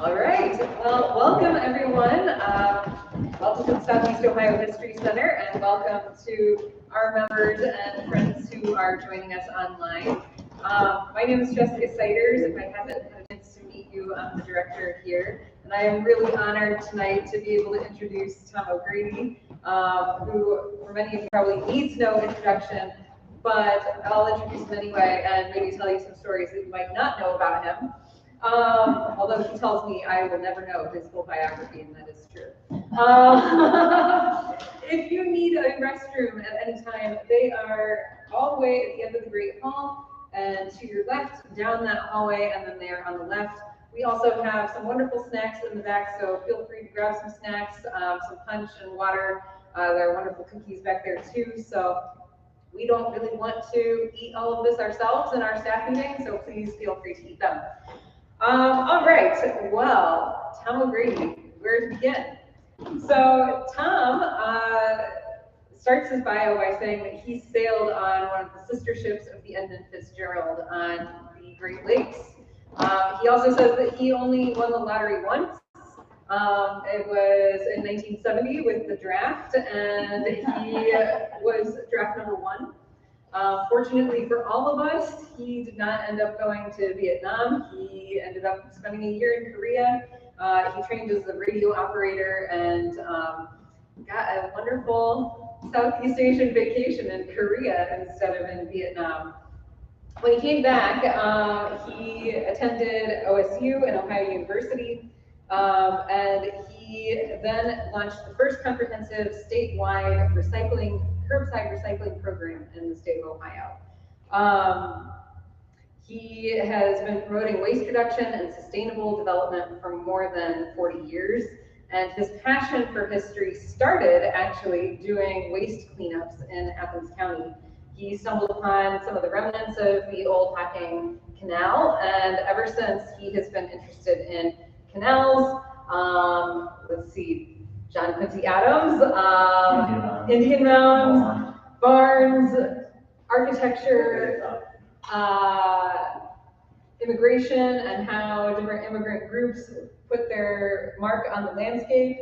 All right. Well, welcome everyone. Welcome to the Southeast Ohio History Center, and welcome to our members and friends who are joining us online. My name is Jessica Siders. If I haven't had a chance to meet you, I'm the director here, and I am really honored tonight to be able to introduce Tom O'Grady, who, for many of you, probably needs no introduction, but I'll introduce him anyway and maybe tell you some stories that you might not know about him. Although he tells me I will never know his full biography, and that is true. If you need a restroom at any time, they are all the way at the end of the Great Hall, and to your left, down that hallway, and then they are on the left. We also have some wonderful snacks in the back, so feel free to grab some snacks, some punch and water. There are wonderful cookies back there too, so we don't really want to eat all of this ourselves in our staff meeting, so please feel free to eat them. All right, well, Tom O'Grady, where to begin? So Tom starts his bio by saying that he sailed on one of the sister ships of the Edmund Fitzgerald on the Great Lakes. He also says that he only won the lottery once. It was in 1970 with the draft, and he was draft number 1. Fortunately for all of us, he did not end up going to Vietnam. He ended up spending a year in Korea. He trained as a radio operator and got a wonderful Southeast Asian vacation in Korea instead of in Vietnam. When he came back, he attended OSU and Ohio University, and he then launched the first comprehensive statewide curbside recycling program in the state of Ohio. He has been promoting waste reduction and sustainable development for more than 40 years, and his passion for history started actually doing waste cleanups in Athens County. He stumbled upon some of the remnants of the old Hocking Canal, and ever since he has been interested in canals. Let's see, John Quincy Adams, Indian Mounds, barns, architecture, immigration, and how different immigrant groups put their mark on the landscape.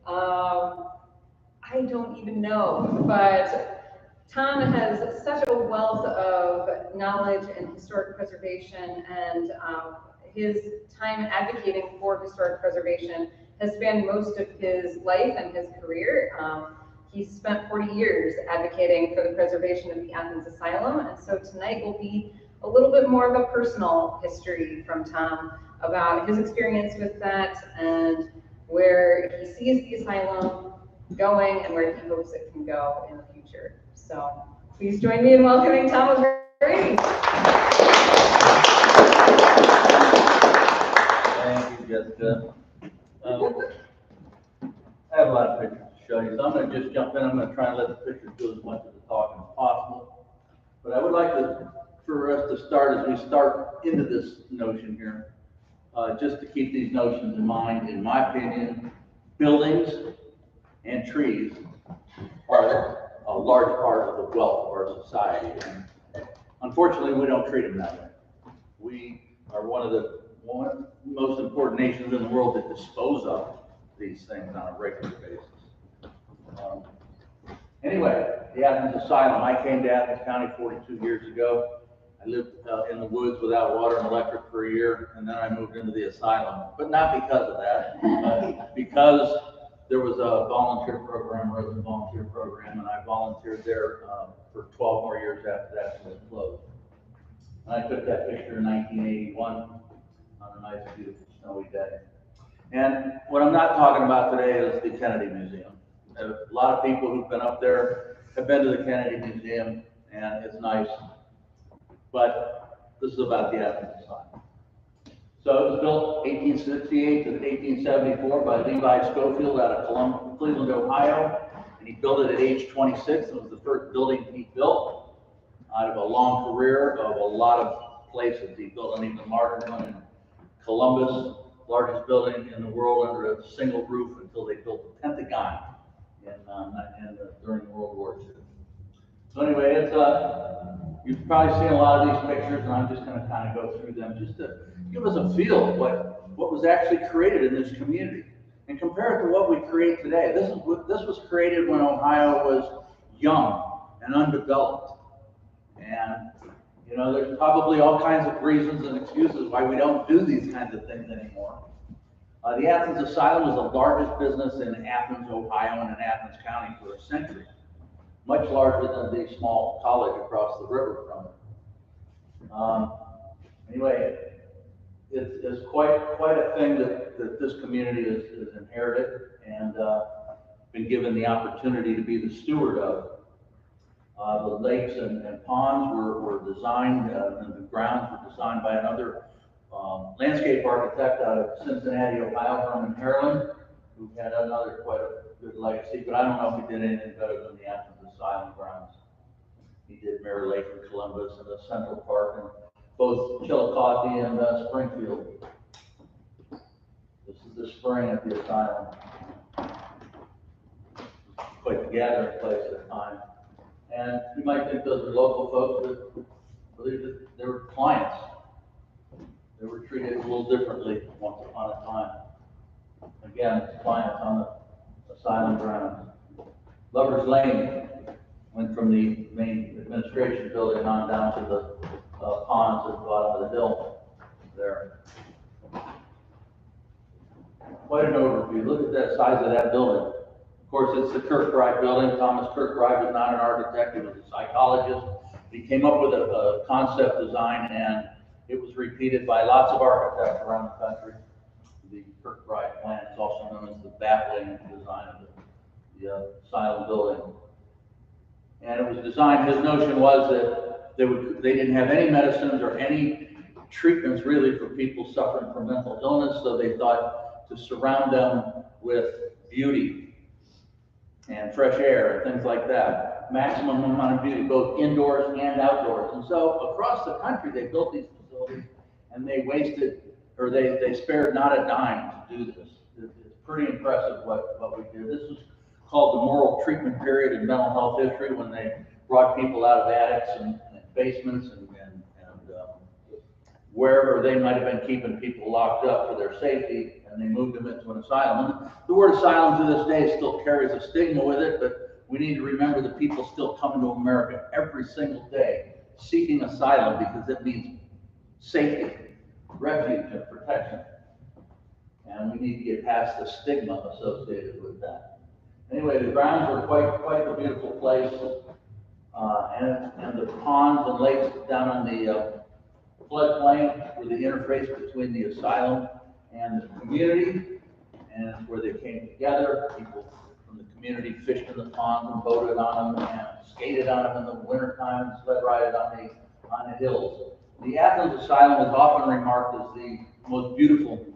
I don't even know, but Tom has such a wealth of knowledge in historic preservation, and his time advocating for historic preservation has spanned most of his life and his career. He spent 40 years advocating for the preservation of the Athens Asylum, and so tonight will be a little bit more of a personal history from Tom about his experience with that and where he sees the asylum going and where he hopes it can go in the future. So please join me in welcoming Tom O'Grady. Thank you, Jessica. I have a lot of pictures to show you, so I'm going to just jump in. I'm going to try and let the pictures do as much of the talking as possible. But I would like for us to start, as we start into this notion here, just to keep these notions in mind. In my opinion, buildings and trees are a large part of the wealth of our society. And unfortunately, we don't treat them that way. We are one of the most important nations in the world that dispose of these things on a regular basis. Anyway, the Athens Asylum. I came to Athens County 42 years ago. I lived in the woods without water and electric for a year, and then I moved into the asylum. But not because of that, but because there was a volunteer program, resident volunteer program, and I volunteered there for 12 more years after that when it closed. And I took that picture in 1981 on a nice, beautiful, snowy day. And what I'm not talking about today is the Kennedy Museum. A lot of people who've been up there have been to the Kennedy Museum, and it's nice. But this is about the Athens Asylum. So it was built 1868 to 1874 by Levi Schofield out of Cleveland, Ohio. And he built it at age 26. It was the first building he built out of a long career of a lot of places. He built an even larger one in Columbus, largest building in the world under a single roof until they built the Pentagon during World War II. So anyway, you've probably seen a lot of these pictures, and I'm just going to kind of go through them just to give us a feel of what was actually created in this community. And compare it to what we create today. This was created when Ohio was young and undeveloped. And you know, there's probably all kinds of reasons and excuses why we don't do these kinds of things anymore. The Athens Asylum was the largest business in Athens, Ohio, and in Athens County for a century. Much larger than the small college across the river from it. Anyway, it's quite a thing that this community is inherited and been given the opportunity to be the steward of. The lakes and ponds were designed, and the grounds were designed by another landscape architect out of Cincinnati, Ohio, Herman Harlan, who had another quite a good legacy, but I don't know if he did anything better than the Athens Asylum grounds. He did Mirror Lake in Columbus and the Central Park in both Chillicothe and Springfield. This is the spring at the asylum. Quite the gathering place at the time. And you might think those are local folks, but I believe that they were clients. They were treated a little differently once upon a time. Again, clients on the asylum grounds. Lover's Lane went from the main administration building on down to the ponds at the bottom of the hill there. Quite an overview. Look at that size of that building. Of course, it's the Kirkbride building. Thomas Kirkbride was not an architect, he was a psychologist. He came up with a concept design, and it was repeated by lots of architects around the country. The Kirkbride plan is also known as the baffling design of the asylum building. And it was designed, his notion was that they didn't have any medicines or any treatments really for people suffering from mental illness, so they thought to surround them with beauty and fresh air and things like that. Maximum amount of beauty, both indoors and outdoors. And so across the country, they built these facilities, and they wasted, or they spared not a dime to do this. It's pretty impressive what we did. This was called the moral treatment period in mental health history, when they brought people out of attics and basements and wherever they might have been keeping people locked up for their safety, and they moved them into an asylum. And the word asylum to this day still carries a stigma with it, but we need to remember that people still come into America every single day seeking asylum because it means safety, refuge, and protection. And we need to get past the stigma associated with that. Anyway, the grounds were quite a beautiful place, and the ponds and lakes down on the floodplain were the interface between the asylum and the community, and it's where they came together. People from the community fished in the ponds and boated on them and skated on them in the wintertime and sled rided on the hills. The Athens Asylum is often remarked as the most beautiful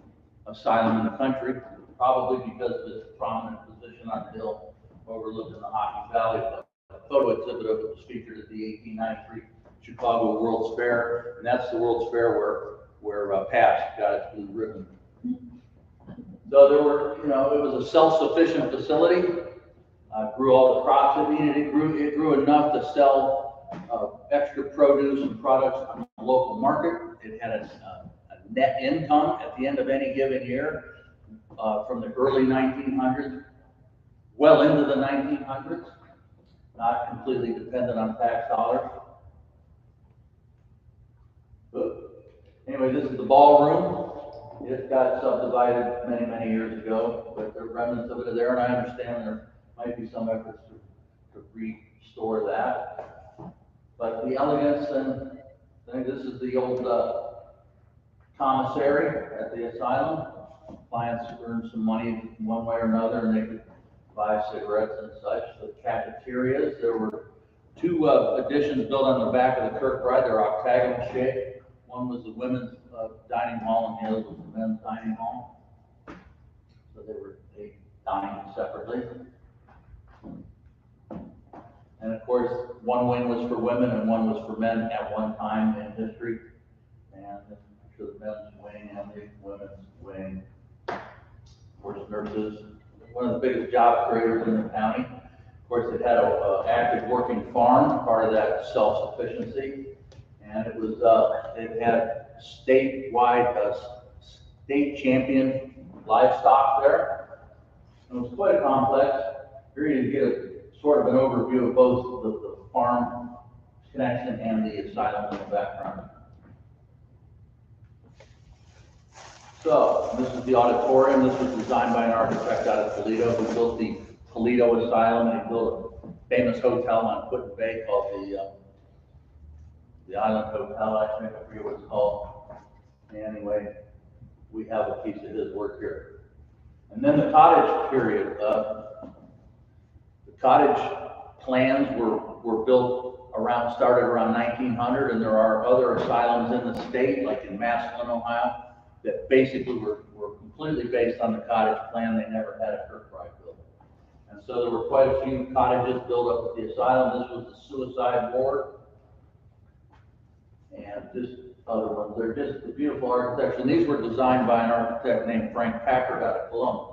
asylum in the country, probably because of its prominent position on the hill overlooking the Hockey Valley. A photo exhibit of it was featured at the 1893 Chicago World's Fair, and that's the World's Fair where Pabst got its blue ribbon. So there were, it was a self-sufficient facility. Grew all the crops it needed. It grew enough to sell extra produce and products on the local market. It had a net income at the end of any given year from the early 1900s, well into the 1900s, not completely dependent on tax dollars. Anyway, this is the ballroom. It got subdivided many years ago, but the remnants of it are there, and I understand there might be some efforts to restore that. But the elegance, and I think this is the old commissary at the asylum. Clients earned some money one way or another, and they could buy cigarettes and such. The cafeterias, there were two additions built on the back of the Kirkbride. They're octagonal shaped. One was the women's dining hall, and the other was the men's dining hall. So they dined separately. And of course, one wing was for women and one was for men at one time in history. And I'm sure the men's wing and the women's wing. Of course, nurses, one of the biggest job creators in the county. Of course, it had an active working farm, part of that self-sufficiency. And it had statewide, state champion livestock there. It was quite a complex. Here you get a sort of an overview of both the farm connection and the asylum in the background. So, this is the auditorium. This was designed by an architect out of Toledo who built the Toledo Asylum, and he built a famous hotel on Putin Bay called the Island Hotel. I forget what it's called. Anyway, we have a piece of his work here. And then the cottage period. The cottage plans were built started around 1900, and there are other asylums in the state, like in Massillon, Ohio, that basically were completely based on the cottage plan. They never had a Kirkbride built. And so there were quite a few cottages built up at the asylum. This was the suicide ward. And just other ones. They're just the beautiful architecture. And these were designed by an architect named Frank Packard out of Columbus.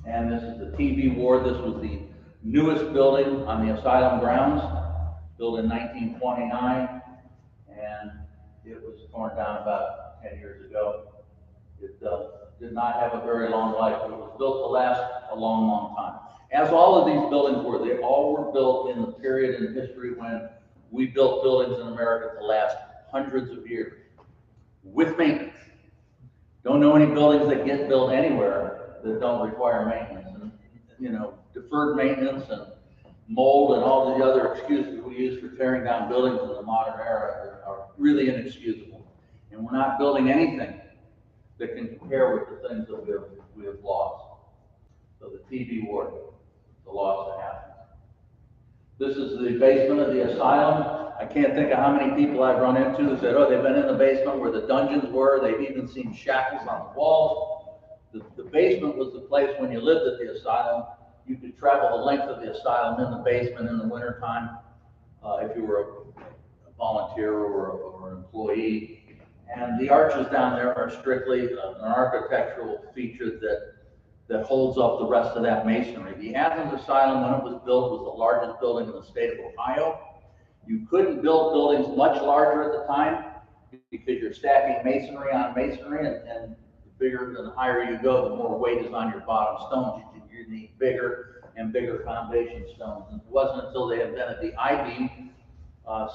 And this is the TV ward. This was the newest building on the asylum grounds, built in 1929. And it was torn down about 10 years ago. It did not have a very long life, but it was built to last a long, long time. As all of these buildings were, they all were built in the period in history when we built buildings in America to last hundreds of years with maintenance. Don't know any buildings that get built anywhere that don't require maintenance. And, you know, deferred maintenance and mold and all the other excuses we use for tearing down buildings in the modern era are really inexcusable. And we're not building anything that can compare with the things that we have lost. So the TV ward, the loss of Athens. This is the basement of the asylum. I can't think of how many people I've run into who said, oh, they've been in the basement where the dungeons were. They've even seen shackles on the walls. The basement was the place when you lived at the asylum. You could travel the length of the asylum in the basement in the wintertime if you were a volunteer or an employee. And the arches down there are strictly an architectural feature that holds up the rest of that masonry. The Athens Asylum, when it was built, was the largest building in the state of Ohio. You couldn't build buildings much larger at the time because you're stacking masonry on masonry, and the bigger and the higher you go, the more weight is on your bottom stones. You need bigger and bigger foundation stones. And it wasn't until they invented the I-beam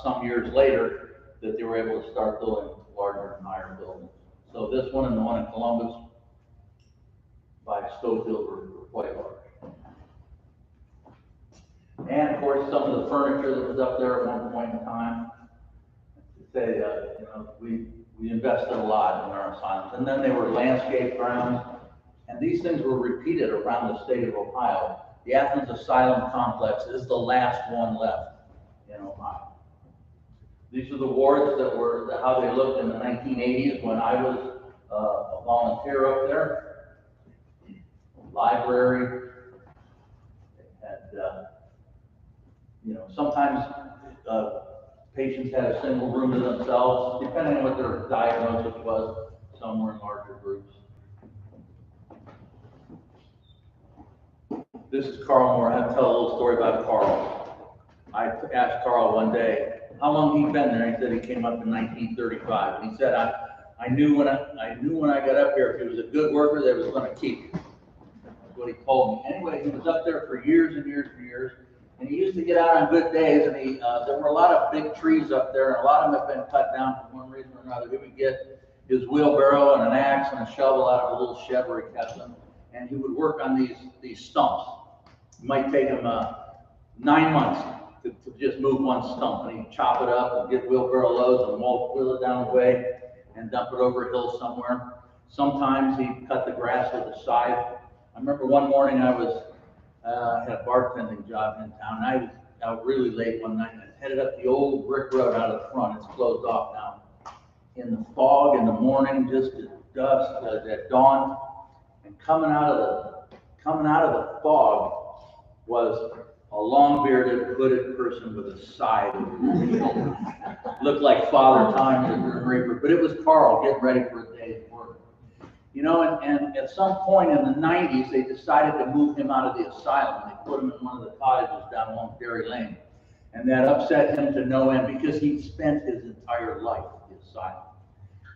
some years later that they were able to start building larger and higher buildings. So this one and the one in Columbus by Schofield were quite large. And of course, some of the furniture that was up there at one point in time, to say, you know, we invested a lot in our asylums. And then they were landscape grounds, and these things were repeated around the state of Ohio. The Athens Asylum complex is the last one left in Ohio. These are the wards that were how they looked in the 1980s when I was a volunteer up there. Library. They had, you know, sometimes patients had a single room to themselves, depending on what their diagnosis was. Some were in larger groups. This is Carl Moore. I have to tell a little story about Carl. I asked Carl one day how long he'd been there. He said he came up in 1935. And he said, I knew when I got up here, if he was a good worker, they was going to keep him. That's what he told me. Anyway, he was up there for years and years and years. And he used to get out on good days, and there were a lot of big trees up there, and a lot of them have been cut down for one reason or another. He would get his wheelbarrow and an axe and a shovel out of a little shed where he kept them, and he would work on these stumps. It might take him 9 months to just move one stump, and he'd chop it up and get wheelbarrow loads and wheel it down the way and dump it over a hill somewhere. Sometimes he'd cut the grass with a scythe. I remember one morning I had a bartending job in town, and I was out really late one night, and I headed up the old brick road out of the front. It's closed off now. In the fog in the morning, just at dusk, at dawn, and coming out of the fog was a long-bearded, hooded person with a scythe. Looked like Father Time, the Grim Reaper, but it was Carl getting ready for a day's work. You know, and at some point in the 90s, they decided to move him out of the asylum. They put him in one of the cottages down along Dairy Lane. And that upset him to no end because he'd spent his entire life in the asylum.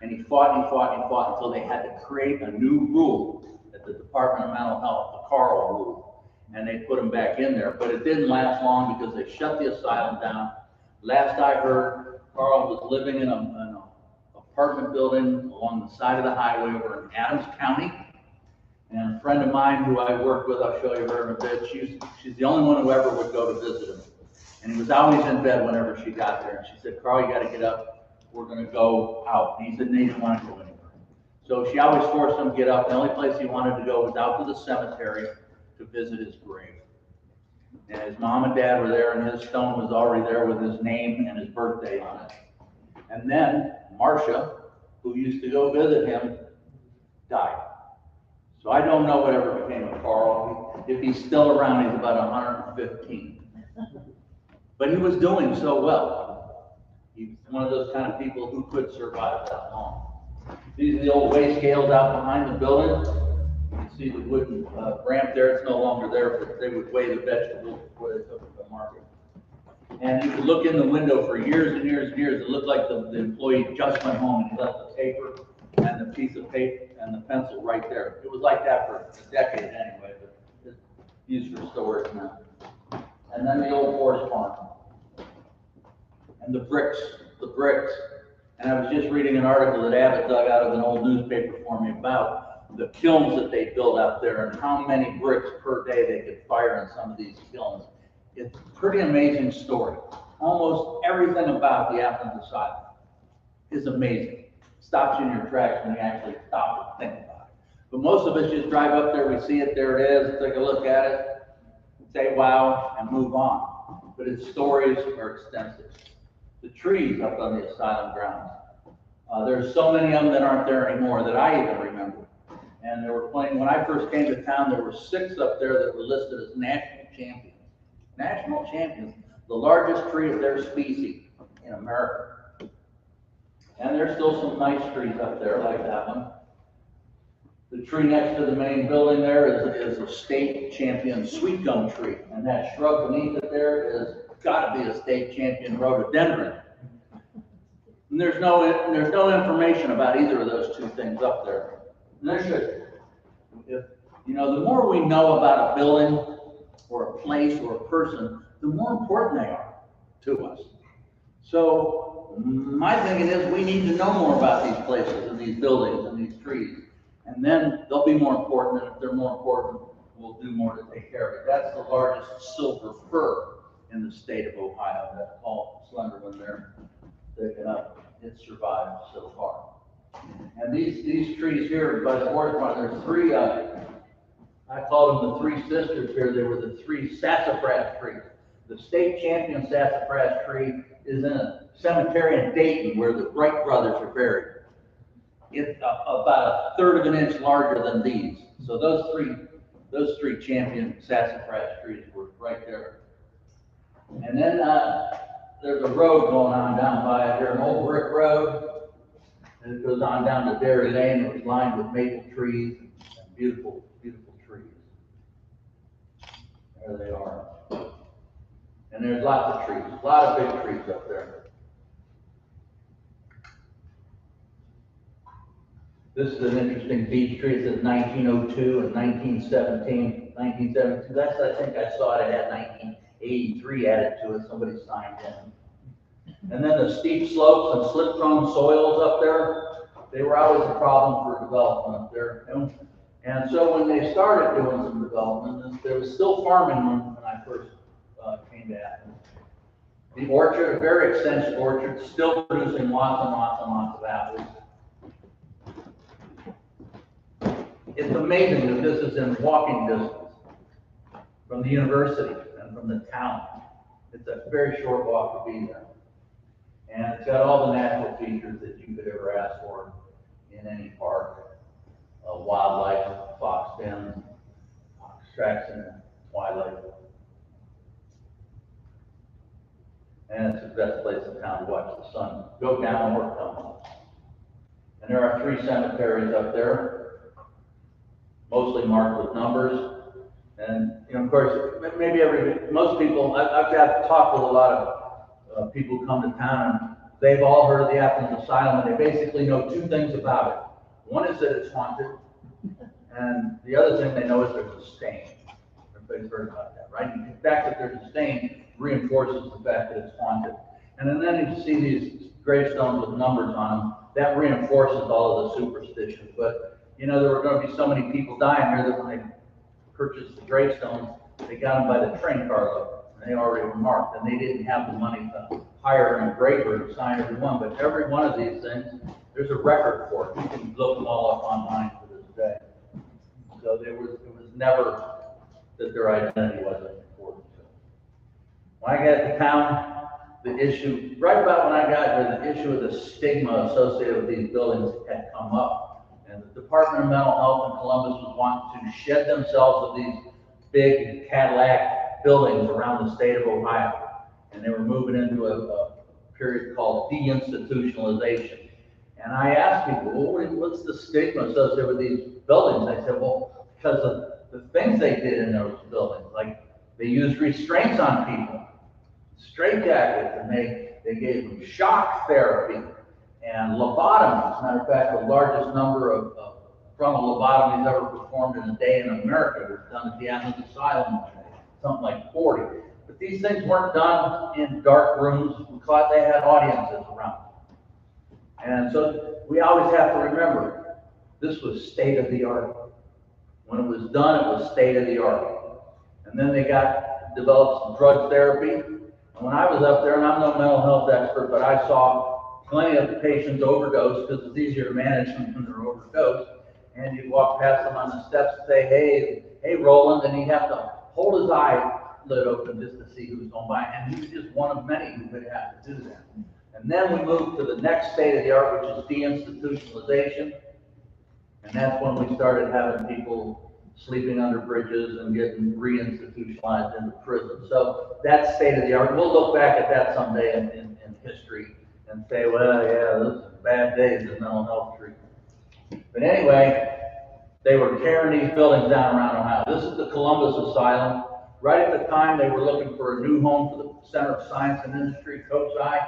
And he fought and he fought and he fought until they had to create a new rule at the Department of Mental Health, the Carl rule. And they put him back in there. But it didn't last long because they shut the asylum down. Last I heard, Carl was living in an apartment building along the side of the highway over in Athens County. And a friend of mine who I worked with, I'll show you her in a bit, she's the only one who ever would go to visit him. And he was always in bed whenever she got there. And she said, Carl, you got to get up. We're going to go out. And he said, no, he didn't want to go anywhere. So she always forced him to get up. The only place he wanted to go was out to the cemetery to visit his grave. And his mom and dad were there, and his stone was already there with his name and his birthday on it. And then Marcia, who used to go visit him, died. So I don't know whatever became of Carl. If he's still around, he's about 115. But he was doing so well. He's one of those kind of people who could survive that long. These are the old weigh scales out behind the building. You can see the wooden ramp there. It's no longer there, but they would weigh the vegetables before they took it to the market. And you could look in the window for years and years and years. It looked like the employee just went home and he left the paper and the piece of paper and the pencil right there. It was like that for a decade anyway, but it's used for storage now. And then the old horse farm. And the bricks. And I was just reading an article that Abbott dug out of an old newspaper for me about the kilns that they built out there and how many bricks per day they could fire in some of these kilns. It's a pretty amazing story. Almost everything about the Athens Asylum is amazing. Stops you in your tracks when you actually stop and think about it. But most of us just drive up there, we see it, there it is, take a look at it, say wow, and move on. But its stories are extensive. The trees up on the asylum grounds. There's so many of them that aren't there anymore that I even remember. And there were plenty, when I first came to town, there were 6 up there that were listed as national champions. National champions, the largest tree of their species in America. And there's still some nice trees up there like that one. The tree next to the main building there is a state champion sweet gum tree. And that shrub beneath it there is got to be a state champion rhododendron. And there's no information about either of those two things up there. And there should. The more we know about a building or a place or a person, the more important they are to us. So my thinking is we need to know more about these places and these buildings and these trees. And then they'll be more important, and if they're more important, we'll do more to take care of it. That's the largest silver fir in the state of Ohio. That's called slender one there. Sticking up. It survived so far. And these trees here by the horse barn, there's 3, I called them the 3 sisters here. They were the 3 sassafras trees. The state champion sassafras tree is in a cemetery in Dayton where the Wright brothers are buried. It's about 1/3 of an inch larger than these. So those three champion sassafras trees were right there. And then there's a road going on down by it here, an old brick road. And it goes on down to Dairy Lane. It was lined with maple trees and beautiful, beautiful trees. There they are. And there's lots of trees, a lot of big trees up there. This is an interesting beech tree. It says 1902 and 1917. 1972, that's, I think I saw it had 1983 added to it. Somebody signed in. And then the steep slopes and slip-prone soils up there, they were always a problem for development up there. And so when they started doing some development, there was still farming when I first came to Athens. The orchard, a very extensive orchard, still producing lots and lots and lots of apples. It's amazing that this is in walking distance from the university and from the town. It's a very short walk to be there. And it's got all the natural features that you could ever ask for in any park. Wildlife, fox dens, fox tracks in the twilight. And it's the best place in town to watch the sun go down or come up. And there are 3 cemeteries up there, mostly marked with numbers. And, you know, of course, maybe most people, I've got to talk with a lot of people who come to town, and they've all heard of the Athens Asylum, and they basically know two things about it. One is that it's haunted, and the other thing they know is there's a stain. Everybody's heard about that, right? And the fact that there's a stain reinforces the fact that it's haunted. And then you see these gravestones with numbers on them, that reinforces all of the superstition. But, you know, there were going to be so many people dying here that when they purchased the gravestones, they got them by the train carload, and they already were marked, and they didn't have the money to hire an engraver to sign every one. But every one of these things, there's a record for it. You can look them all up online to this day. So it was never that their identity wasn't important. When I got to town, the issue, right about when I got here, the issue of the stigma associated with these buildings had come up. And the Department of Mental Health in Columbus was wanting to shed themselves of these big Cadillac buildings around the state of Ohio. And they were moving into a period called deinstitutionalization. And I asked people, well, what's the stigma associated with these buildings? They said, well, because of the things they did in those buildings, like they used restraints on people, straitjackets, and they gave them shock therapy and lobotomies. As a matter of fact, the largest number of frontal lobotomies ever performed in a day in America was done at the Athens Asylum, something like 40. But these things weren't done in dark rooms because they had audiences around. And so we always have to remember, this was state of the art. When it was done, it was state of the art. And then they developed some drug therapy. And when I was up there, and I'm no mental health expert, but I saw plenty of patients overdose because it's easier to manage them when they're overdosed. And you'd walk past them on the steps and say, hey, Roland, and he'd have to hold his eyelid open just to see who was going by. And he was just one of many who would have to do that. And then we moved to the next state of the art, which is deinstitutionalization. And that's when we started having people sleeping under bridges and getting reinstitutionalized into prison. So that's state of the art. We'll look back at that someday in history and say, well, yeah, those are bad days of mental health treatment. But anyway, they were tearing these buildings down around Ohio. This is the Columbus Asylum. Right at the time, they were looking for a new home for the Center of Science and Industry, COSI.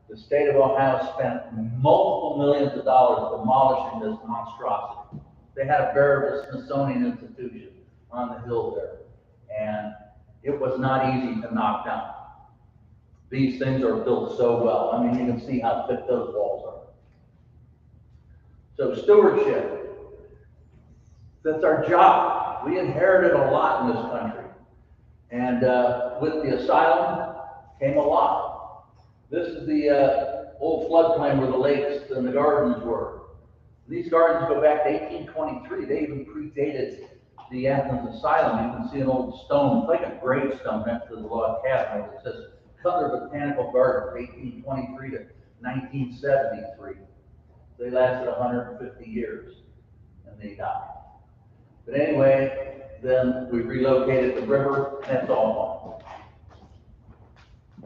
The state of Ohio spent multiple millions of dollars demolishing this monstrosity. They had a veritable Smithsonian institution on the hill there, and it was not easy to knock down. These things are built so well. I mean, you can see how thick those walls are. So stewardship, that's our job. We inherited a lot in this country. And with the asylum came a lot. This is the old floodplain where the lakes and the gardens were. These gardens go back to 1823. They even predated the Athens Asylum. You can see an old stone, it's like a gravestone next to the log cabin. It says Cutler Botanical Gardens, 1823 to 1973. They lasted 150 years, and they died. But anyway, then we relocated the river, and it's all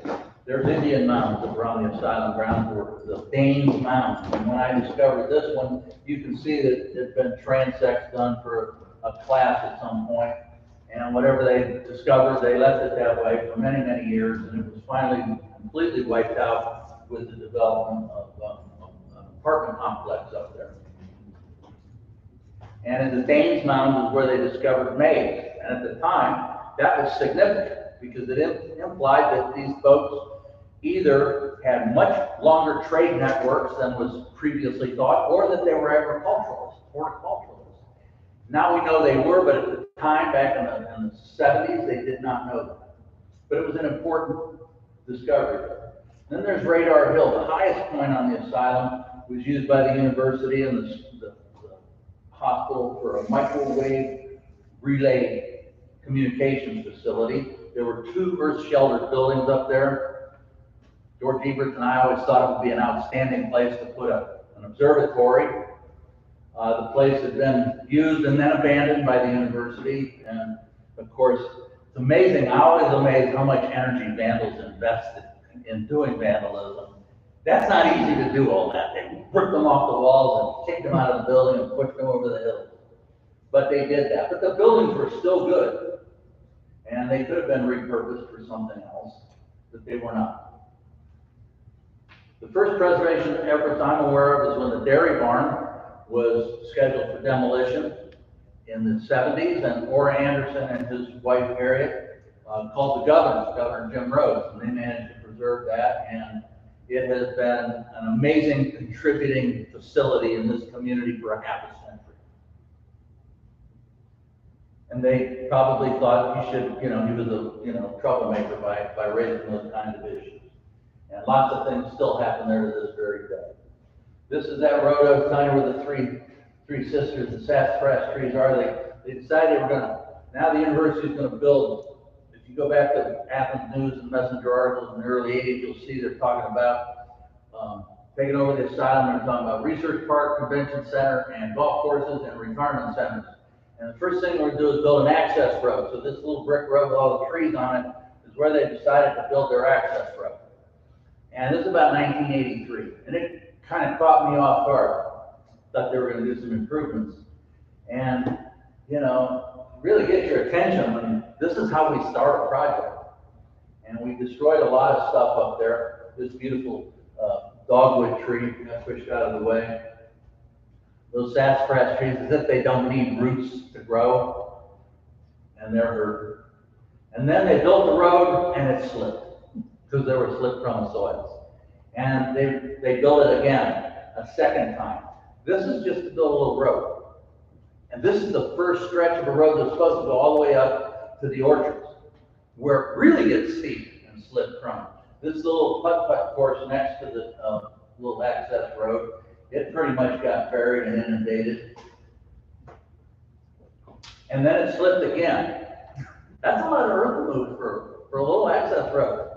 gone. There's Indian mounds that were on the asylum grounds, were the Danes Mounds. And when I discovered this one, you can see that there's been transects done for a class at some point. And whatever they discovered, they left it that way for many, many years. And it was finally completely wiped out with the development of an apartment complex up there. And in the Danes Mounds is where they discovered maize. And at the time, that was significant because it implied that these folks either had much longer trade networks than was previously thought, or that they were agriculturalists, horticulturalists. Now we know they were, but at the time, back in the 70s, they did not know that. But it was an important discovery. Then there's Radar Hill. The highest point on the asylum was used by the university and the hospital for a microwave relay communications facility. There were 2 earth-sheltered buildings up there. George Ebert and I always thought it would be an outstanding place to put an observatory. The place had been used and then abandoned by the university. And of course, it's amazing, I always amazed how much energy vandals invested in doing vandalism. That's not easy to do all that. They ripped them off the walls and kicked them out of the building and pushed them over the hills. But they did that. But the buildings were still good. And they could have been repurposed for something else, but they were not. The first preservation efforts I'm aware of is when the dairy barn was scheduled for demolition in the 70s, and Orr Anderson and his wife Harriet called the Governor Jim Rhodes, and they managed to preserve that, and it has been an amazing contributing facility in this community for a half a century. And they probably thought he should, he was a, troublemaker by raising those kinds of issues. And lots of things still happen there to this very day. This is that road I was telling you where the three sisters, the sassafras trees are. They decided they were now the university is going to build. If you go back to Athens News and Messenger articles in the early 80s, you'll see they're talking about taking over the asylum. They're talking about research park, convention center, and golf courses and retirement centers. And the first thing we're going to do is build an access road. So this little brick road with all the trees on it is where they decided to build their access road. And this is about 1983. And it kind of caught me off guard. Thought they were going to do some improvements. And, really get your attention when this is how we start a project. And we destroyed a lot of stuff up there. This beautiful dogwood tree got pushed out of the way. Those sassafras trees, as if they don't need roots to grow, and they're hurt. And then they built the road, and it slipped, because there were slip-prone soils. And they built it again, a second time. This is just to build a little road. And this is the first stretch of a road that's supposed to go all the way up to the orchards, where it really gets steep and slip-prone. This little putt-putt course next to the little access road, it pretty much got buried and inundated. And then it slipped again. That's a lot of earth moved for a little access road.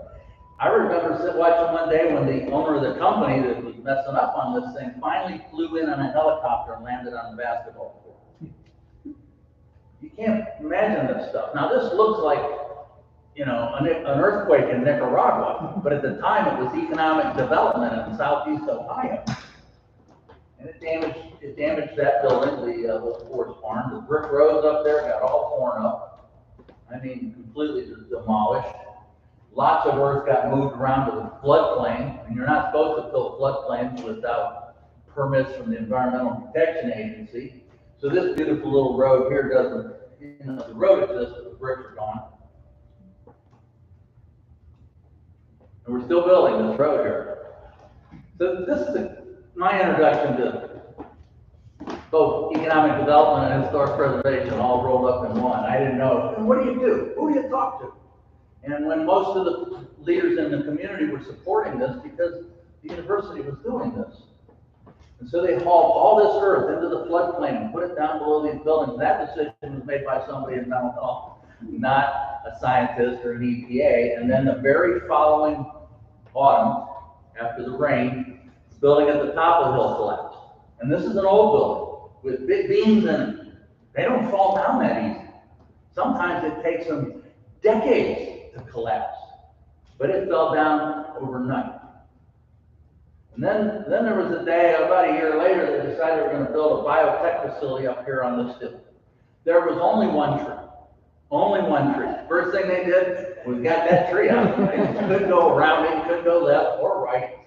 I remember watching one day when the owner of the company that was messing up on this thing finally flew in on a helicopter and landed on the basketball court. You can't imagine this stuff. Now this looks like, an earthquake in Nicaragua, but at the time it was economic development in southeast Ohio. And it damaged that building, the old horse barn. The brick roads up there got all torn up. I mean, completely demolished. Lots of earth got moved around to the floodplain, and you're not supposed to fill floodplains without permits from the Environmental Protection Agency. So this beautiful little road here doesn't, the road exists, but the bricks are gone. And we're still building this road here. So this is my introduction to both economic development and historic preservation all rolled up in one. I didn't know, what do you do? Who do you talk to? And when most of the leaders in the community were supporting this because the university was doing this. And so they hauled all this earth into the floodplain and put it down below these buildings. That decision was made by somebody in mental health, not a scientist or an EPA. And then the very following autumn, after the rain, the building at the top of the hill collapsed. And this is an old building with big beams in it. They don't fall down that easy. Sometimes it takes them decades to collapse, but it fell down overnight. And then there was a day, about a year later, they decided they were going to build a biotech facility up here on this hill. There was only one tree. Only one tree. First thing they did was got that tree out. They couldn't go around it, couldn't go left or right,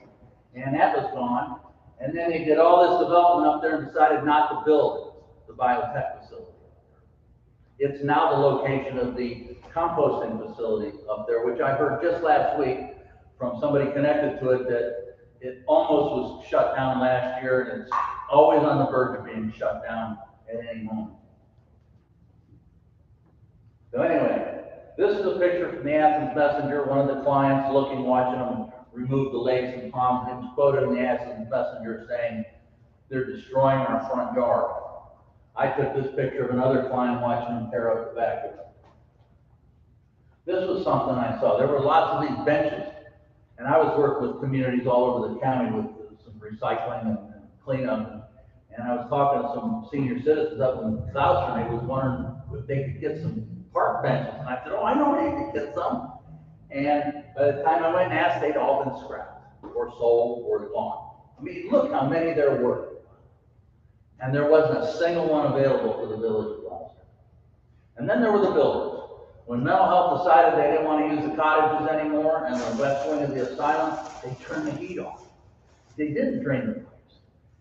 and that was gone. And then they did all this development up there and decided not to build the biotech facility. It's now the location of the composting facility up there, which I heard just last week from somebody connected to it that it almost was shut down last year, and it's always on the verge of being shut down at any moment. So anyway, this is a picture from the Athens Messenger, one of the clients watching them remove the lakes and ponds. He was quoted in the Athens Messenger saying, "They're destroying our front yard." I took this picture of another client watching them tear up the backyard. This was something I saw. There were lots of these benches, and I was working with communities all over the county with some recycling and cleanup. And I was talking to some senior citizens up in the South, and they was wondering if they could get some park benches. And I said, "Oh, I know where you could get some." And by the time I went and asked, they'd all been scrapped or sold or gone. I mean, look how many there were. And there wasn't a single one available for the village of Gloucester. And then there were the builders. When mental health decided they didn't want to use the cottages anymore and the west wing of the asylum, they turned the heat off. They didn't drain the place.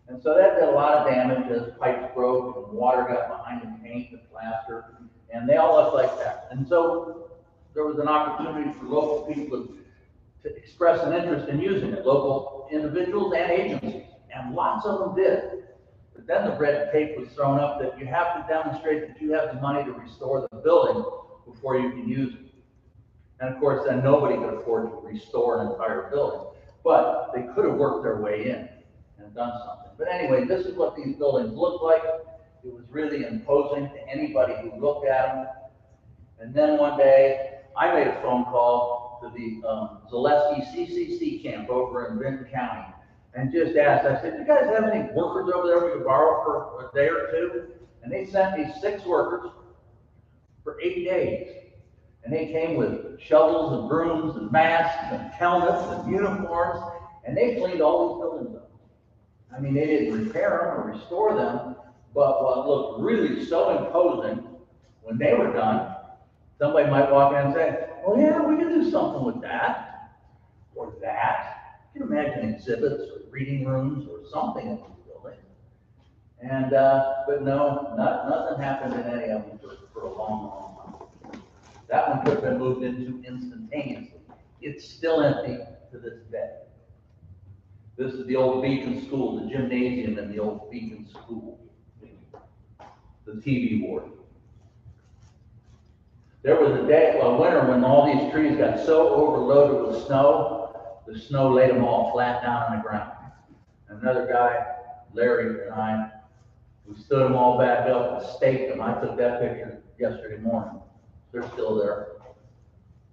And so that did a lot of damage as pipes broke and water got behind the paint and plaster, and they all looked like that. And so there was an opportunity for local people to express an interest in using it, local individuals and agencies, and lots of them did. But then the red tape was thrown up that you have to demonstrate that you have the money to restore the building before you can use it. And of course, then nobody could afford to restore an entire building, but they could have worked their way in and done something. But anyway, this is what these buildings look like. It was really imposing to anybody who looked at them. And then one day, I made a phone call to the Zaleski CCC camp over in Benton County and just asked, I said, do you guys have any workers over there we could borrow for a day or two? And they sent me 6 workers for 8 days. And they came with shovels and brooms and masks and helmets and uniforms, and they cleaned all these buildings up. I mean, they didn't repair them or restore them, but what looked really so imposing, when they were done, somebody might walk in and say, oh yeah, we can do something with that, or that. You can imagine exhibits or reading rooms or something in these buildings. And, but no, nothing happened in any of them for a long time. That one could have been moved into instantaneously. It's still empty to this day. This is the old Beacon School, the gymnasium in the old Beacon School, the TV ward. There was a winter when all these trees got so overloaded with snow, the snow laid them all flat down on the ground. Another guy, Larry, and I, we stood them all back up and staked them. I took that picture yesterday morning. They're still there.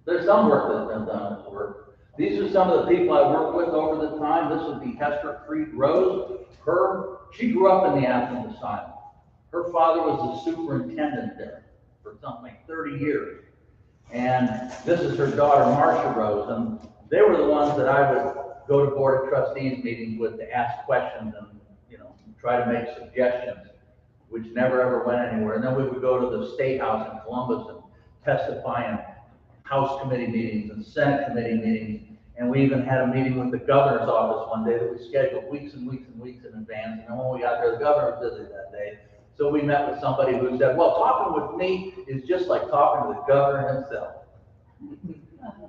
There's some work that's been done on this work. These are some of the people I worked with over the time. This would be Hester Creed Rose. She grew up in the Athens Asylum. Her father was the superintendent there for something like 30 years. And this is her daughter, Marcia Rose. And they were the ones that I would go to Board of Trustees meetings with to ask questions and, try to make suggestions, which never ever went anywhere. And then we would go to the State House in Columbus and testify in House committee meetings and Senate committee meetings. And we even had a meeting with the governor's office one day that we scheduled weeks and weeks and weeks in advance. And then when we got there, the governor was busy that day. So we met with somebody who said, well, talking with me is just like talking to the governor himself.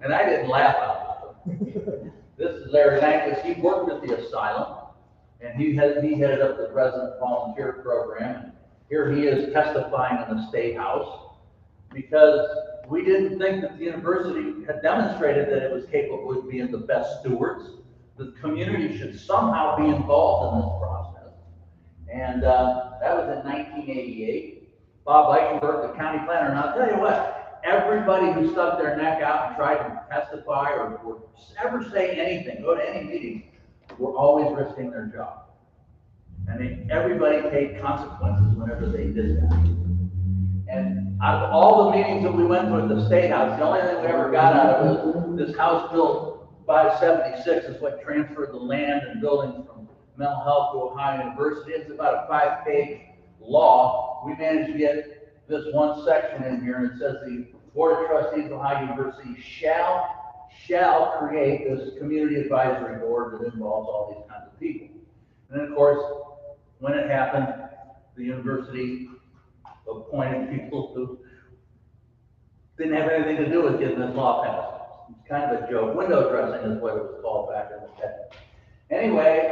And I didn't laugh out loud. This is Larry Lankus. He worked at the asylum, and he headed up the resident volunteer program. And here he is testifying in the State House because we didn't think that the university had demonstrated that it was capable of being the best stewards. The community should somehow be involved in this process. And that was in 1988. Bob Eichenberg, the county planner, and I'll tell you what, everybody who stuck their neck out and tried to testify or ever say anything, go to any meeting, were always risking their job. And everybody paid consequences whenever they did that. And out of all the meetings that we went to at the State House, the only thing we ever got out of it was this House Bill 576 is what transferred the land and buildings from mental health to Ohio University. It's about a 5-page law. We managed to get this one section in here, and it says the Board of Trustees of Ohio University shall create this community advisory board that involves all these kinds of people. And then, of course, when it happened, the university appointed people who didn't have anything to do with getting this law passed. It's kind of a joke. Window dressing is what it was called back in the day. Anyway,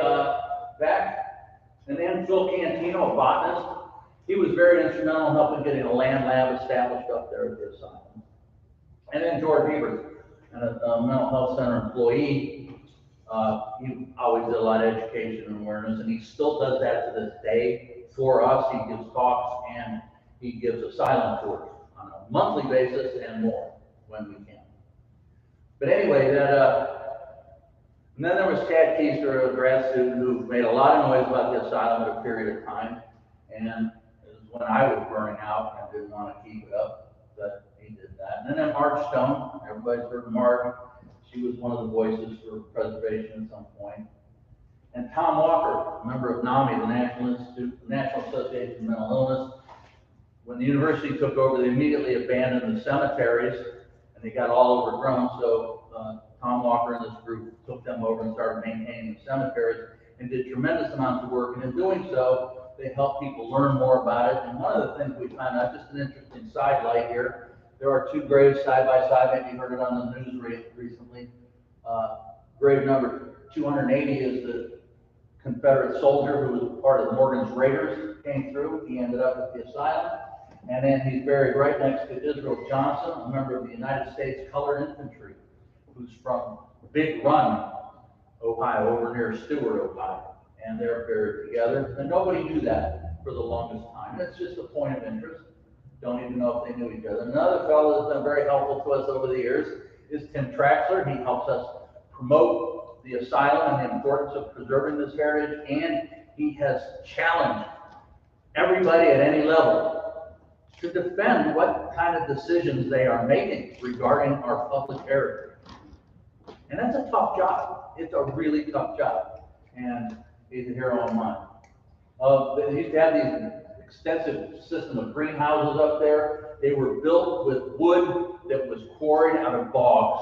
and then Phil Cantino, a botanist, he was very instrumental in helping getting a land lab established up there at the asylum. And then George Ebert, a mental health center employee, he always did a lot of education and awareness, and he still does that to this day for us. He gives talks and he gives asylum tours on a monthly basis and more when we can. But anyway, and then there was Chad Keister, a grad student who made a lot of noise about the asylum at a period of time, and it was when I was burning out and didn't want to keep it up that he did that. And then Marge Stone, everybody's heard of Marge. She was one of the voices for preservation at some point. And Tom Walker, a member of NAMI, the National Association of Mental Illness. When the university took over, they immediately abandoned the cemeteries, and they got all overgrown. So Tom Walker and this group took them over and started maintaining the cemeteries and did tremendous amounts of work. And in doing so, they helped people learn more about it. And one of the things we found out, just an interesting sidelight here, there are two graves side by side. Maybe you heard it on the news recently. Grave number 280 is the Confederate soldier who was part of the Morgan's Raiders, came through. He ended up at the asylum. And then he's buried right next to Israel Johnson, a member of the United States Colored Infantry, who's from Big Run, Ohio, over near Stewart, Ohio. And they're buried together. And nobody knew that for the longest time. It's just a point of interest. Don't even know if they knew each other. Another fellow that's been very helpful to us over the years is Tim Traxler. He helps us promote the asylum and the importance of preserving this heritage. And he has challenged everybody at any level to defend what kind of decisions they are making regarding our public heritage. And that's a tough job. It's a really tough job. And he's a hero of mine. They used to have these extensive system of greenhouses up there. They were built with wood that was quarried out of bogs.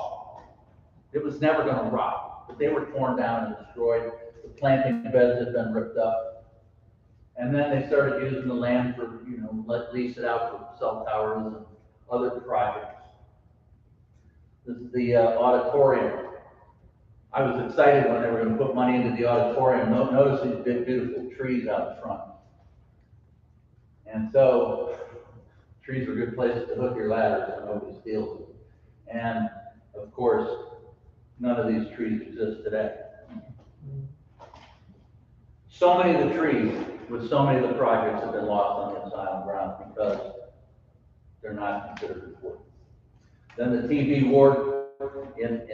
It was never going to rot, but they were torn down and destroyed. The planting beds had been ripped up. And then they started using the land for, lease it out for cell towers and other projects. This is the auditorium. I was excited when they were going to put money into the auditorium. Notice these big, beautiful trees out front. And so, trees are good places to hook your ladder so nobody steals them. And, of course, none of these trees exist today. So many of the trees with so many of the projects have been lost on the asylum grounds because they're not considered important. Then the TV ward, in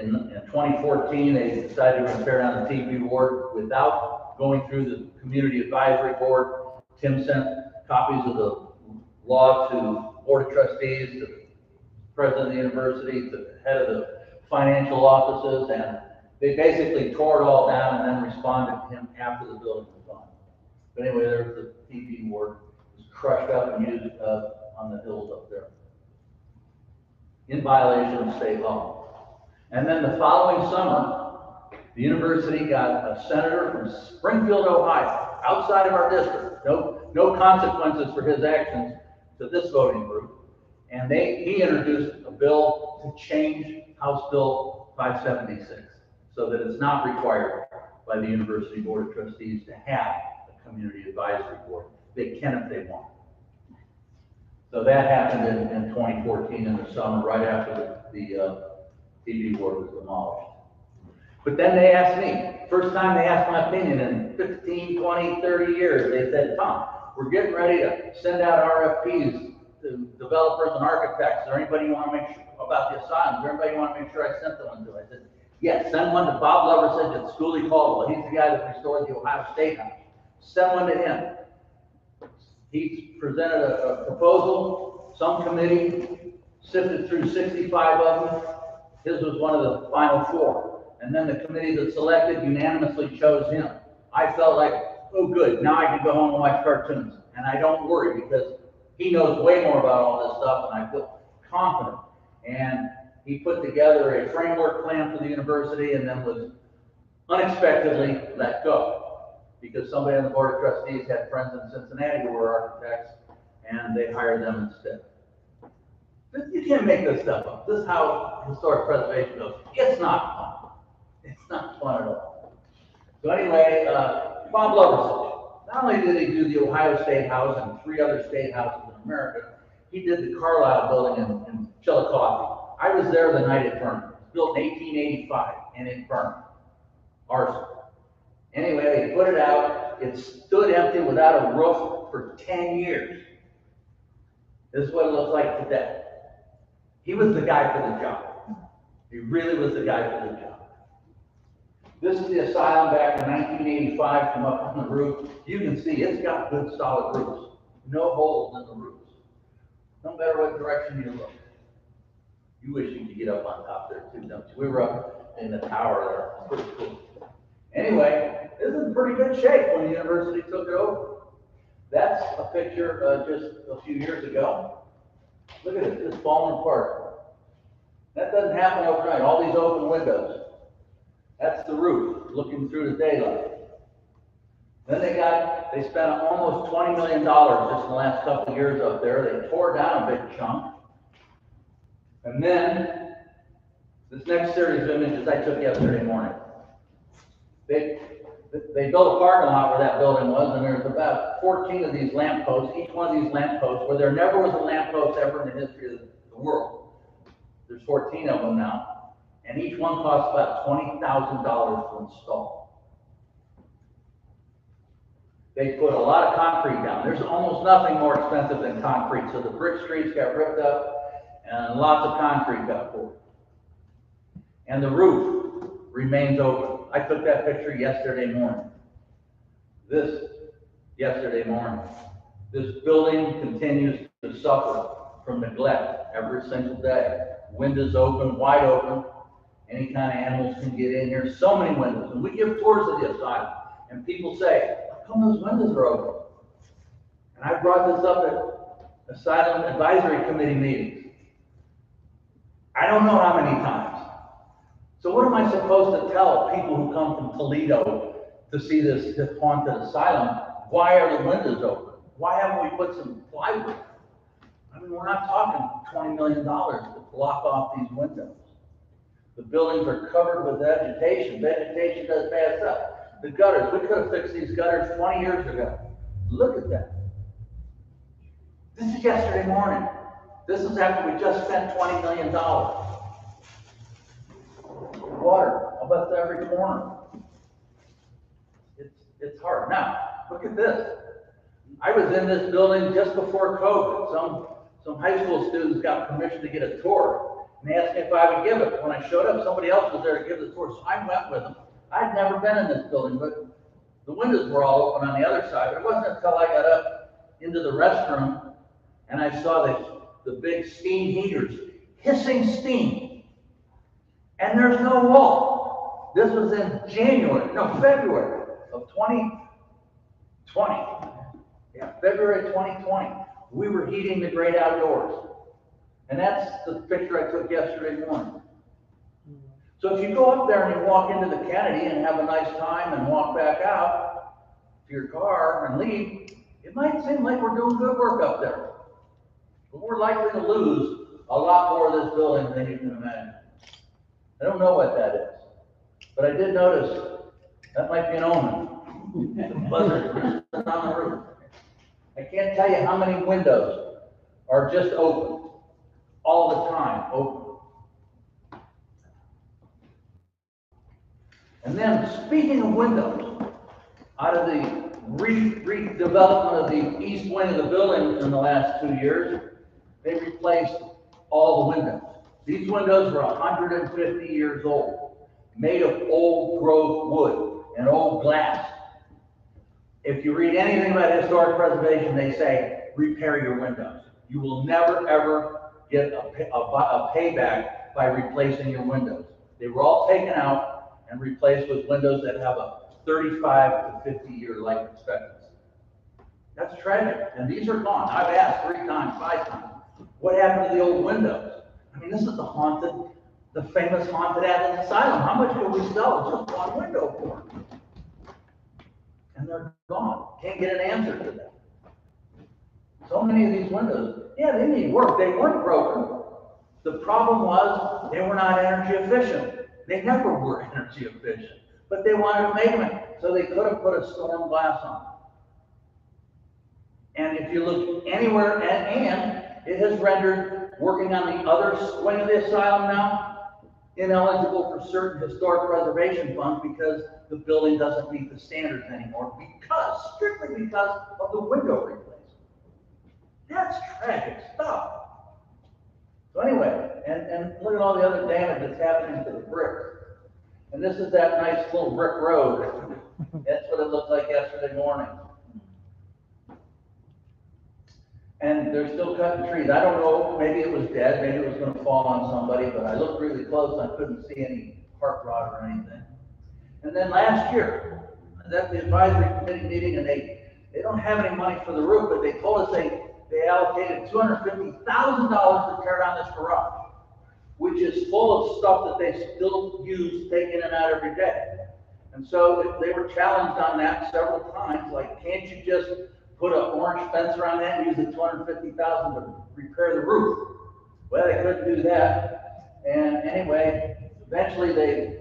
2014, they decided to tear down the TV ward without going through the community advisory board. Tim sent copies of the law to board of trustees, to the president of the university, to the head of the financial offices, and they basically tore it all down and then responded to him after the building was gone. But anyway, there's the TV ward. It was crushed up and used on the hills up there, in violation of state law. And then the following summer, the university got a senator from Springfield, Ohio, outside of our district. No consequences for his actions to this voting group. And he introduced a bill to change House Bill 576 so that it's not required by the University Board of Trustees to have a community advisory board. They can if they want. So that happened in 2014 in the summer, right after the TV board was demolished. But then they asked me, first time they asked my opinion in 15, 20, 30 years, they said, Tom, we're getting ready to send out RFPs to developers and architects. Is there anybody you want to make sure about the asylum? Is there anybody you want to make sure I sent one to? I said, yes, send one to Bob Loversedge at Schooley Caldwell. He's the guy that restored the Ohio State House. Send one to him. He presented a proposal. Some committee sifted through 65 of them. His was one of the final 4. And then the committee that selected unanimously chose him. I felt like, oh good, now I can go home and watch cartoons. And I don't worry because he knows way more about all this stuff and I feel confident. And he put together a framework plan for the university and then was unexpectedly let go because somebody on the board of trustees had friends in Cincinnati who were architects and they hired them instead. You can't make this stuff up. This is how historic preservation goes. It's not fun. It's not fun at all. So anyway, Bob Loversedge, not only did he do the Ohio State House and 3 other state houses in America, he did the Carlisle building in Chillicothe. I was there the night it burned. It was built in 1885 and it burned. Arson. Anyway, they put it out. It stood empty without a roof for 10 years. This is what it looks like today. He was the guy for the job. He really was the guy for the job. This is the asylum back in 1985 from up on the roof. You can see it's got good solid roofs. No holes in the roofs. No matter what direction you look. You wish you could get up on top there too, don't you? We were up in the tower there. Pretty cool. Anyway, this is in pretty good shape when the university took it over. That's a picture just a few years ago. Look at it, it's falling apart. That doesn't happen overnight, all these open windows. That's the roof, looking through the daylight. Then they spent almost $20 million just in the last couple of years up there. They tore down a big chunk. And then, this next series of images I took yesterday morning. They built a parking lot where that building was, and there's about 14 of these lampposts. Each one of these lampposts, where there never was a lamppost ever in the history of the world. There's 14 of them now, and each one costs about $20,000 to install. They put a lot of concrete down. There's almost nothing more expensive than concrete, so the brick streets got ripped up, and lots of concrete got poured. And the roof remains open. I took that picture yesterday morning. Yesterday morning. This building continues to suffer from neglect every single day. Windows open, wide open. Any kind of animals can get in here. So many windows. And we give tours of the asylum. And people say, how come those windows are open? And I brought this up at Asylum Advisory Committee meetings. I don't know how many times. So what am I supposed to tell people who come from Toledo to see this haunted asylum? Why are the windows open? Why haven't we put some plywood? I mean, we're not talking $20 million to block off these windows. The buildings are covered with vegetation. Vegetation does pass up. The gutters, we could have fixed these gutters 20 years ago. Look at that. This is yesterday morning. This is after we just spent $20 million. Water almost every corner. It's hard. Now, look at this. I was in this building just before COVID. Some high school students got permission to get a tour, and they asked me if I would give it. When I showed up, somebody else was there to give the tour, so I went with them. I'd never been in this building, but the windows were all open on the other side. But it wasn't until I got up into the restroom and I saw the big steam heaters hissing steam. And there's no wall. This was in February of 2020. Yeah, February 2020. We were heating the great outdoors. And that's the picture I took yesterday morning. So if you go up there and you walk into the Kennedy and have a nice time and walk back out to your car and leave, it might seem like we're doing good work up there. But we're likely to lose a lot more of this building than you can imagine. I don't know what that is, but I did notice that might be an omen. The buzzard on the roof. I can't tell you how many windows are just open, all the time, open. And then, speaking of windows, out of the redevelopment of the east wing of the building in the last 2 years, they replaced all the windows. These windows were 150 years old, made of old growth wood and old glass. If you read anything about historic preservation, they say, repair your windows. You will never, ever get a payback by replacing your windows. They were all taken out and replaced with windows that have a 35 to 50 year life expectancy. That's tragic, and these are gone. I've asked 3 times, 5 times, what happened to the old windows? I mean, this is the famous haunted Athens Asylum. How much could we sell just one window for? And they're gone. Can't get an answer to that. So many of these windows, yeah, they need work. They weren't broken. The problem was they were not energy efficient. They never were energy efficient, but they wanted to make them, so they could have put a storm glass on. And if you look anywhere, and it has rendered working on the other wing of the asylum now ineligible for certain historic preservation funds because the building doesn't meet the standards anymore strictly because of the window replacement. That's tragic stuff. So anyway, and look at all the other damage that's happening to the bricks. And this is that nice little brick road. That's what it looked like yesterday morning. And they're still cutting trees. I don't know, maybe it was dead, maybe it was going to fall on somebody, but I looked really close and I couldn't see any heart rot or anything. And then last year, I was at the advisory committee meeting and they They don't have any money for the roof, but they told us they allocated $250,000 to tear down this garage, which is full of stuff that they still use, take in and out every day. And so they were challenged on that several times, like, can't you just put an orange fence around that and use the $250,000 to repair the roof? Well, they couldn't do that. And anyway, eventually they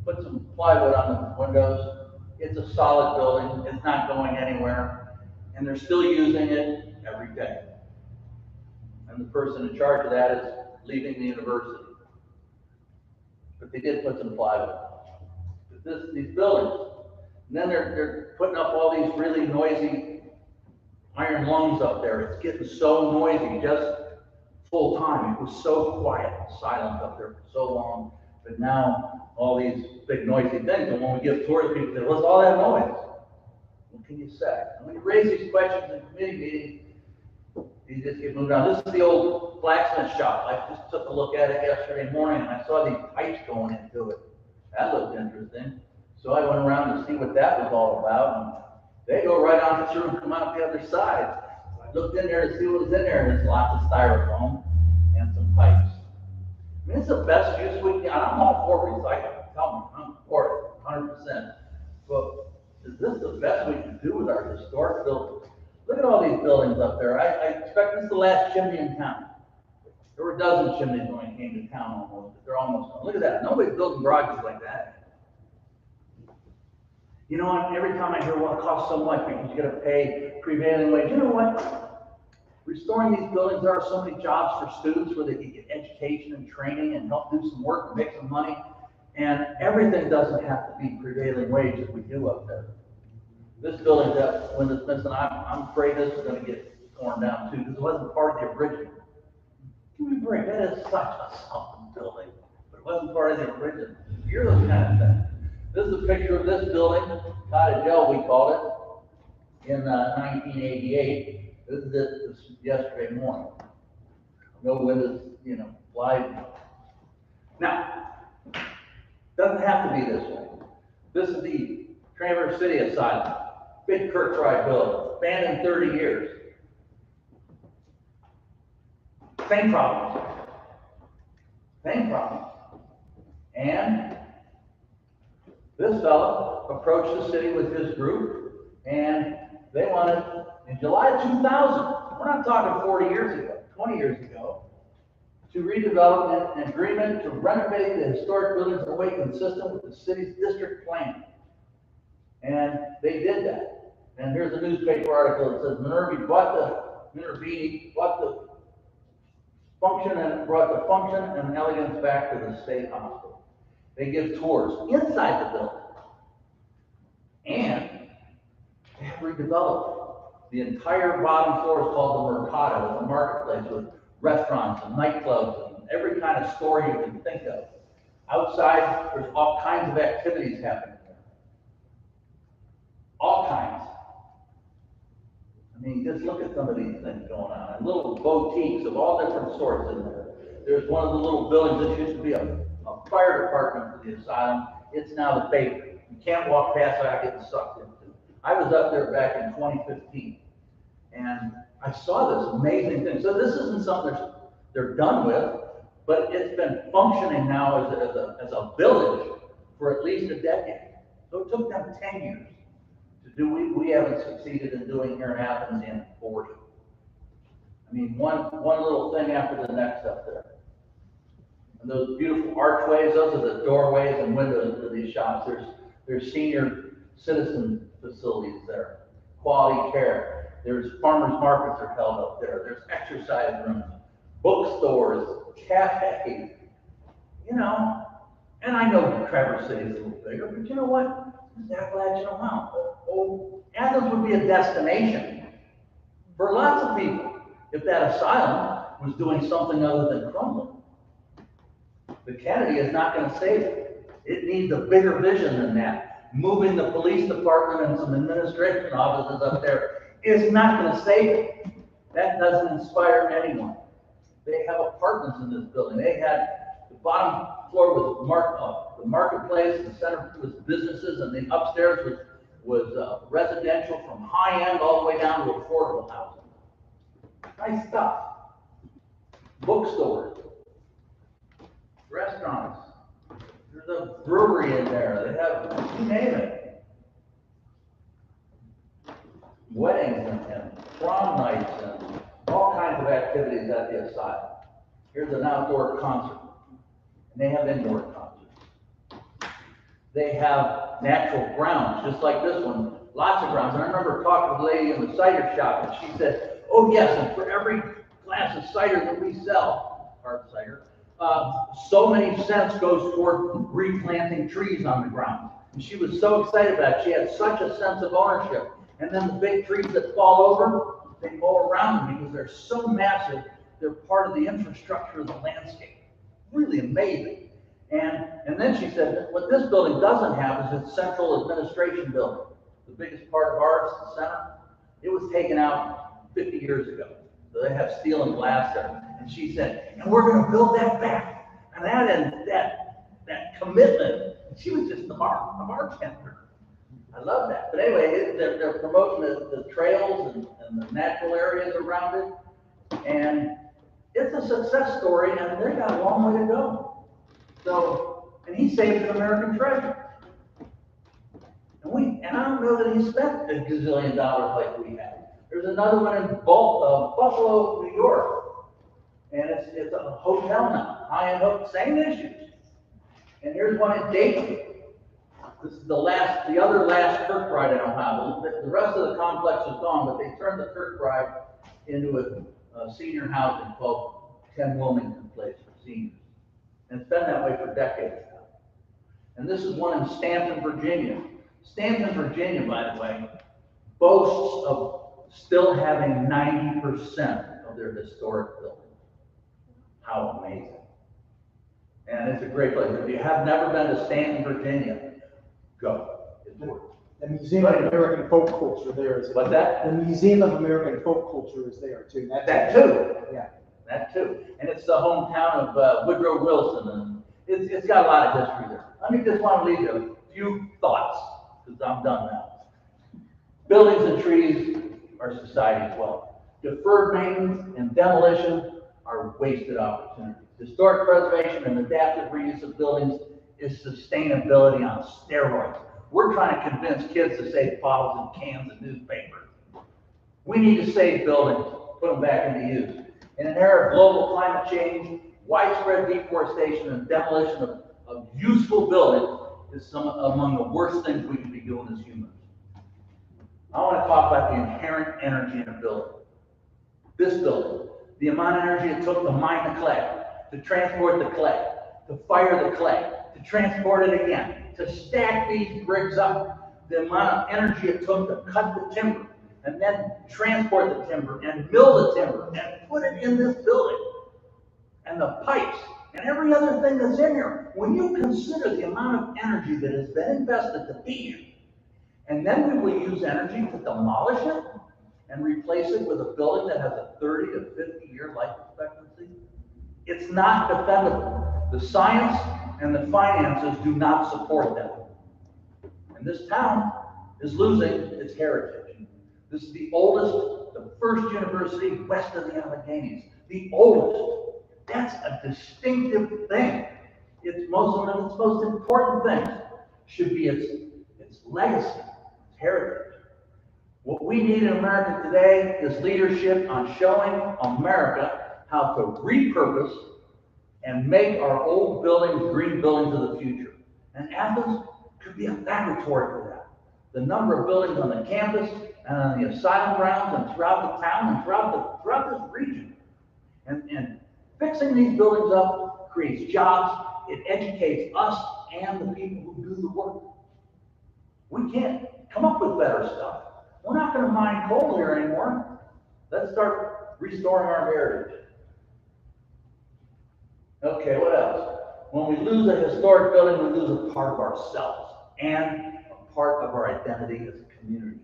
put some plywood on the windows. It's a solid building. It's not going anywhere. And they're still using it every day. And the person in charge of that is leaving the university. But they did put some plywood. But these buildings, and then they're putting up all these really noisy iron lungs up there. It's getting so noisy just full time. It was so quiet, silent up there for so long. But now all these big noisy things, and when we give tours, people say, what's all that noise? What can you say? And when you raise these questions in committee meetings, you just get moved on. This is the old blacksmith shop. I just took a look at it yesterday morning, and I saw these pipes going into it. That looked interesting. So I went around to see what that was all about, and they go right on through and come out the other side. So I looked in there to see what was in there, and there's lots of styrofoam and some pipes. I mean, it's the best use we can. I'm all for recycling. Tell me, I'm for it, 100%. But is this the best we can do with our historic buildings? Look at all these buildings up there. I expect this is the last chimney in town. There were a dozen chimneys when I came to town almost, but they're almost gone. Look at that. Nobody's building garages like that. You know, and every time I hear, well, it costs so much because you got to pay prevailing wage. You know what? Restoring these buildings, there are so many jobs for students where they can get education and training and help do some work and make some money. And everything doesn't have to be prevailing wage that we do up there. This building that when it's missing, I'm afraid this is going to get torn down too because it wasn't part of the original. Give me a break. That is such a solid building, but it wasn't part of the original. You're those kind of things. This is a picture of this building, Cottage L, we called it, in 1988. This is it yesterday morning. No windows, you know, wide. Now, doesn't have to be this way. This is the Traverse City Asylum, big Kirkbride building, abandoned 30 years. Same problems. Same problems. And this fellow approached the city with his group, and they wanted, in July of 2000, we're not talking 40 years ago, 20 years ago, to redevelop an agreement to renovate the historic buildings in a way consistent with the city's district plan. And they did that. And here's a newspaper article that says Minervini brought the function and brought the function and elegance back to the state hospital. They give tours inside the building. And they have redeveloped. The entire bottom floor is called the Mercado. It's a marketplace with restaurants and nightclubs and every kind of store you can think of. Outside, there's all kinds of activities happening there. All kinds. I mean, just look at some of these things going on. And little boutiques of all different sorts in there. There's one of the little buildings that used to be a fire department for the asylum. It's now the bakery. You can't walk past without getting sucked into. I was up there back in 2015, and I saw this amazing thing. So this isn't something they're done with, but it's been functioning now as a village for at least a decade. So it took them 10 years to do what we haven't succeeded in doing here in Athens in 40. I mean, one little thing after the next up there. And those beautiful archways, those are the doorways and windows to these shops. There's senior citizen facilities there, quality care. There's farmers markets are held up there. There's exercise rooms, bookstores, cafes, you know. And I know Traverse City is a little bigger, but you know what? I'm that glad you know how. Oh, Athens would be a destination for lots of people if that asylum was doing something other than crumbling. The Kennedy is not going to save it. It needs a bigger vision than that. Moving the police department and some administration offices up there is not going to save it. That doesn't inspire anyone. They have apartments in this building. They had the bottom floor was the marketplace, the center was businesses, and the upstairs was was residential from high-end all the way down to affordable housing. Nice stuff. Bookstores, restaurants, there's a brewery in there, they have, you name it. Weddings and prom nights and all kinds of activities at the asylum. Here's an outdoor concert, and they have indoor concerts. They have natural grounds, just like this one, lots of grounds. And I remember talking to the lady in the cider shop, and she said, oh yes, and for every glass of cider that we sell, hard cider, so many cents goes toward replanting trees on the ground. And she was so excited about it. She had such a sense of ownership. And then the big trees that fall over, they mow around them because they're so massive, they're part of the infrastructure of the landscape. Really amazing. And then she said, what this building doesn't have is its central administration building. The biggest part of ours, the center, it was taken out 50 years ago. So they have steel and glass there. And she said, and we're going to build that back. And that commitment, she was just a bartender. I love that. But anyway, they're promoting the trails and the natural areas around it. And it's a success story, and they got a long way to go. So, and he saved an American treasure. And I don't know that he spent a gazillion dollars like we have. There's another one in Buffalo, New York, and it's a hotel now, high-end hotel, same issues. And here's one in Dayton. This is the other last Kirkbride in Ohio. The rest of the complex is gone, but they turned the Kirkbride into a senior housing called 10 Wilmington Place for seniors. And it's been that way for decades now. And this is one in Stanton, Virginia. Stanton, Virginia, by the way, boasts of still having 90% of their historic buildings. How amazing. And it's a great place. If you have never been to Stanton, Virginia, go. It's worth it. The Museum of American Folk Culture there is. What's that? The Museum of American Folk Culture is there too. That too. Yeah. That too. And it's the hometown of Woodrow Wilson, and it's got a lot of history there. Let me just want to leave you a few thoughts, because I'm done now. Buildings and trees are society's wealth. Deferred maintenance and demolition are wasted opportunities. Historic preservation and adaptive reuse of buildings is sustainability on steroids. We're trying to convince kids to save bottles and cans and newspapers. We need to save buildings, put them back into use. In an era of global climate change, widespread deforestation and demolition of useful buildings is among the worst things we can be doing as humans. I want to talk about the inherent energy in a building. This building, the amount of energy it took to mine the clay, to transport the clay, to fire the clay, to transport it again, to stack these bricks up, the amount of energy it took to cut the timber, and then transport the timber, and mill the timber, and put it in this building, and the pipes, and every other thing that's in here. When you consider the amount of energy that has been invested to be here, and then we will use energy to demolish it and replace it with a building that has a 30 to 50 year life expectancy, it's not defendable. The science and the finances do not support that. And this town is losing its heritage. This is the oldest, the first university west of the Alleghenies, the oldest. That's a distinctive thing. It's one of its most important things should be its legacy, its heritage. What we need in America today is leadership on showing America how to repurpose and make our old buildings green buildings of the future. And Athens could be a laboratory for that. The number of buildings on the campus and on the asylum grounds and throughout the town and throughout this region. And fixing these buildings up creates jobs. It educates us and the people who do the work. We can't come up with better stuff. We're not going to mine coal here anymore. Let's start restoring our heritage. Okay, what else? When we lose a historic building, we lose a part of ourselves and a part of our identity as a community.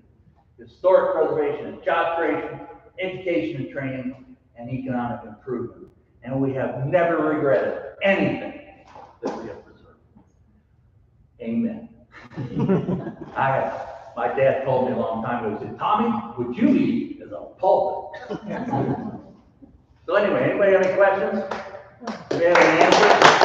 Historic preservation is job creation, education and training, and economic improvement. And we have never regretted anything that we have preserved. Amen. I have. My dad told me a long time ago, he said, Tommy, what you need is a pulpit. So anyway, anybody have any questions? Do we have any answers?